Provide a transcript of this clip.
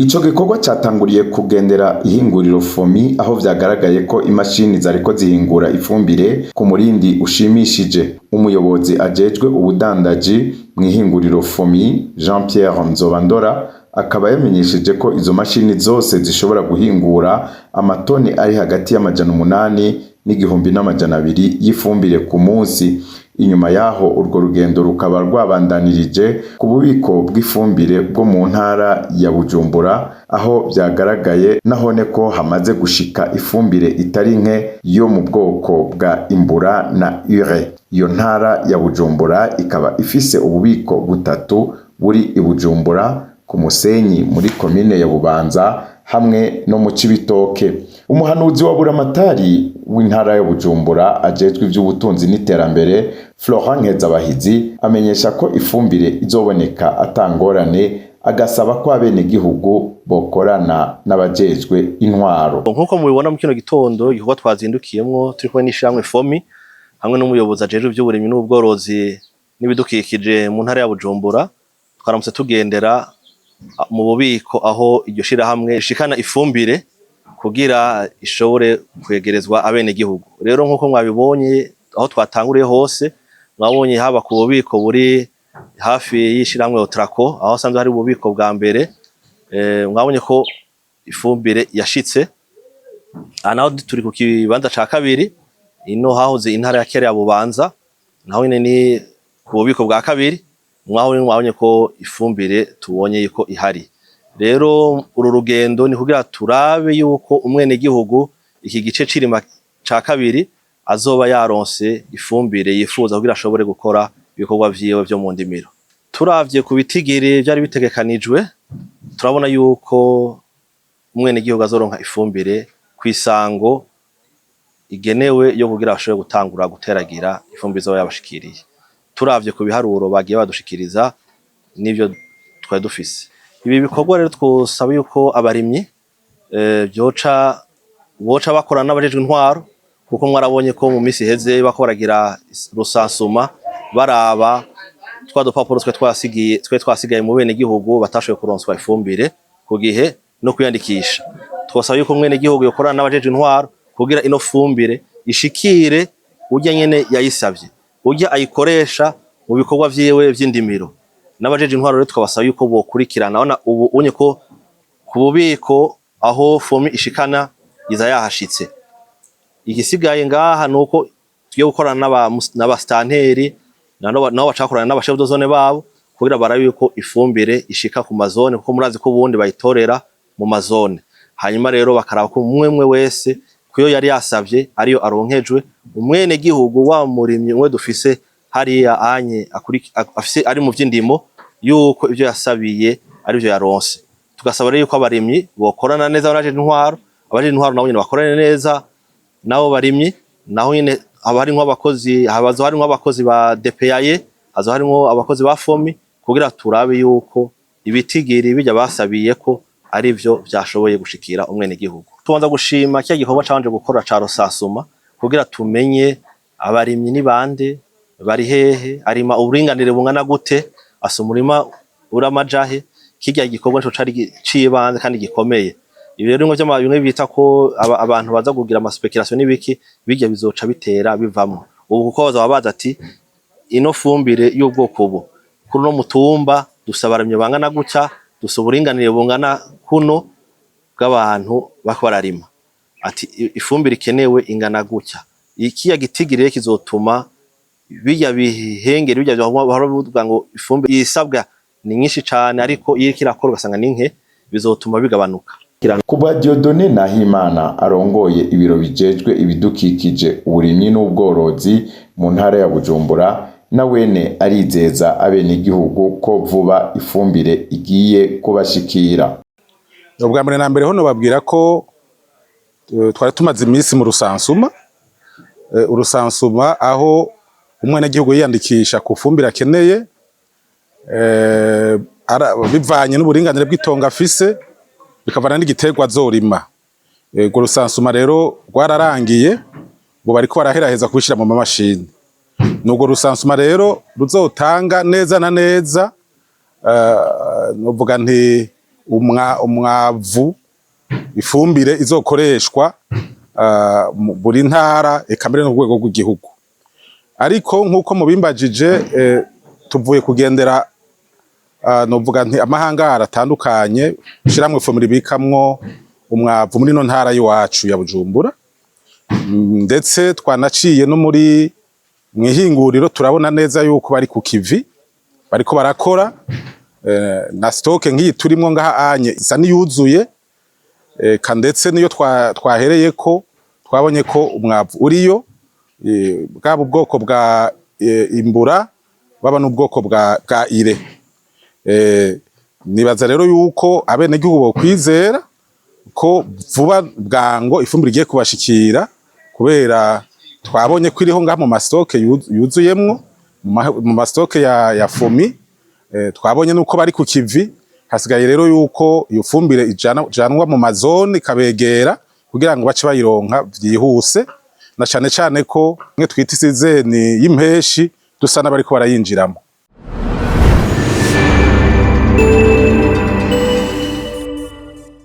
Ico gikorwa catanguriye kugendera ihinguriro Fomi aho vyagaragaye ko imashini zariko zihingura ifumbire ku murindi ushimishije. Umuyobozi ajejwe ubudandaji mw'ihinguriro Fomi, Jean-Pierre Nzobandora, akaba yamenyesheje ko izo mashini zose zishobora guhingura amatoni ari hagati y'800 n'200 y'ifumbire ku munsi. Inyuma yaho urwo rugendo rukaba rwabandanirije ku bubiko bw'ifumbire bwo mu ntara ya Bujumbura, aho vyagaragaye nahone ko hamaze gushika ifumbire itari nke yo mu bwoko bwa Imbura na Ure. Iyo ntara ya Bujumbura ikaba ifise ububiko butatu buri i Bujumbura, ku Musenyi muri komine ya Bubanza hamwe no mu Cibitoke. Umuhanuzi wa Buramatari w'intara ya Bujumbura ajejwe ivy'ubutunzi n'iterambere, Florent Nkezabahizi, amenyesha ko ifumbire izoboneka atangorane, agasaba ko abenegihugu bokorana n'abajejwe intwaro. Nkuko mubibona mu kino gitondo igikorwa twazindukiyemwo turi kumwe n'ishyirahamwe Fomi hamwe n'umuyobozi ajejwe ivy'uburimyi n'ubworozi n'ibidukikije mu ntara ya Bujumbura, twaramutse tugendera mu bubiko aho iryo shirahamwe rishikana ifumbire kugira ishobore kwegerezwa abenegihugu. Rero nkuko mwabibonye aho twatanguriye hose, mwabonye haba ku bubiko buri hafi y'ishirahamwe Otrako aho sanzwe hari ububiko bwa mbere, mwabonye ko ifumbire yashitse. Naho turi ku kibanza ca kabiri, ino hahoze intara ya Kera ya Bubanza, naho nyene ni ku bubiko bwa kabiri, mwabonye ko ifumbire tubonye yuko ihari. Rero uru rugendo ni kugira turabe yuko umwenegihugu iki gice cirima ca kabiri azoba yaronse ifumbire yifuza kugira ashobore gukora ibikorwa vyiwe vyo mu ndimiro. Turavye ku bitigiri vyari bitegekanijwe, turabona yuko umwenegihugu azoronka ifumbire kwisango igenewe yo kugira ashobore gutangura guteragira ifumbire izoba yabashikiriye. Turavye ku biharuro bagiye badushikiriza nivyo twari dufise. Ibi bikorwa rero twosaba yuko abarimyi boca bakorana n'abajejwe intwaro, kuko mwarabonye ko mu misi heze bakoragira rusansuma baraba twa dupapuro twe twasigaye mu bene gihugu batashoboye kuronswa ifumbire ku gihe no kwiyandikisha. Twosaba yuko mwene gihugu yokorana n'abajejwe intwaro kugira ino fumbire ishikire urya nyene yayisavye, urya ayikoresha mu bikorwa vyiwe vy'indimiro. N'abajeje intwaro rero twabasaba yuko bokurikirana, ona ubu unye ko ku bubiko aho Fomi ishikana iza yahashitse. Igisigaye ngaha nuko tugiye gukorana n'abastanteri nabo bacakorana n'abashefu de zone babo kugira barabe yuko ifumbire ishika ku mazone, kuko murazi ko ubundi bayitorera mu mazone. Hanyuma rero bakaraba ko umwe wese kuyo yari yasavye ariyo aronkejwe. Umwene gihugu wa murimyi umwe dufise hariya anye afise ari mu vy'indimo yuko ivyo yasabiye ari vyo yaronse. Tugasaba rero yuko abarimyi bokorana neza n'abajeje intwaro, abajeje intwaro nabo nyene bakorane neza nabo barimyi, naho nyene haba harimwo abakozi ba DPAye, hazo harimwo abakozi ba Fomi kugira turabe yuko ibitigiri bijya basabiye ko ari vyo vyashoboye gushikira umwene gihugu. Tubanza gushima cya gikorwa canje gukora ca rusasuma kugira tumenye abarimyi ni bande, bari hehe, arima uburinganire bungana gute, asumurima uramajahe. Kirya gikorwa cyo cari cibanze kandi gikomeye. Ibi rero ngo bimwe bita ko abantu baza kugira ama speculation n'ibiki bijya bizoca bitera bivamwo. Ubu kuko bazaba baza ati ino fumbire y'ubwoko ubu kuri no mutumba dusaba abarimyi bangana gutya, dusaba uburinganire bungana kuno bw'abantu bako bararima. Ati ifumbire ikenewe ingana gutya. Ikiya gitigire kizotuma bijya bihengera bijya bavuga ngo ifumbire yisabwa ni nyinshi cyane, ariko iyo kirakora ugasanga ninke bizotuma bigabanuka. Kuba Dieudonné Nahimana arongoye ibiro bijejwe ibidukikije uburimyi n'ubworozi mu ntara ya Bujumbura, na wene arizeza abenegihugu ko vuba ifumbire igiye kubashikira. Ubwa mbere na mbere hono babwira ko twari tumaze iminsi mu urusansuma aho umwenegihugu yiyandikisha ku fumbire akeneye bivanye n'uburinganire bw'itongo afise bikavana n'igiterwa azorima. Urwo rusansuma rero rwararangiye, ngo bariko baraheraheza kubishira mu mamashini. N'urwo rusansuma rero ruzotanga neza na neza novuga nti umwavu ifumbire izokoreshwa buri ntara eka mbere no rwego rw'igihugu. Ariko nkuko mubimbajije tuvuye kugendera novuga nti amahangara atandukanye shiramwe ifumbire bikamwo umwavu muri no ntara yiwacu ya Bujumbura, ndetse twanaciye no muri mwihinguriro turabona neza yuko bari ku kivi bariko barakora na stock ngiyi turimo ngaha anye isa niyuzuye ndetse niyo twahereye ko twabonye ko umwavu uriyo bwaba ubwoko bwa imbura baba n'ubwoko bwa ire. Nibaza rero yuko abenegihugu bo kwizera ko vuba bwango ifumbire igiye kubashikira, kubera twabonye ko iriho ngaha mu mastoke yuzuyemwo mu mastoke ya fomi, twabonye nuko bari ku kivi. Hasigaye rero yuko iyo fumbire ijanwa mu mazone ikabegera kugira ngo bace bayironka vyihuse, na cane cane ko mwe twita isizeni y'impeshi dusa n'abariko barayinjiramo.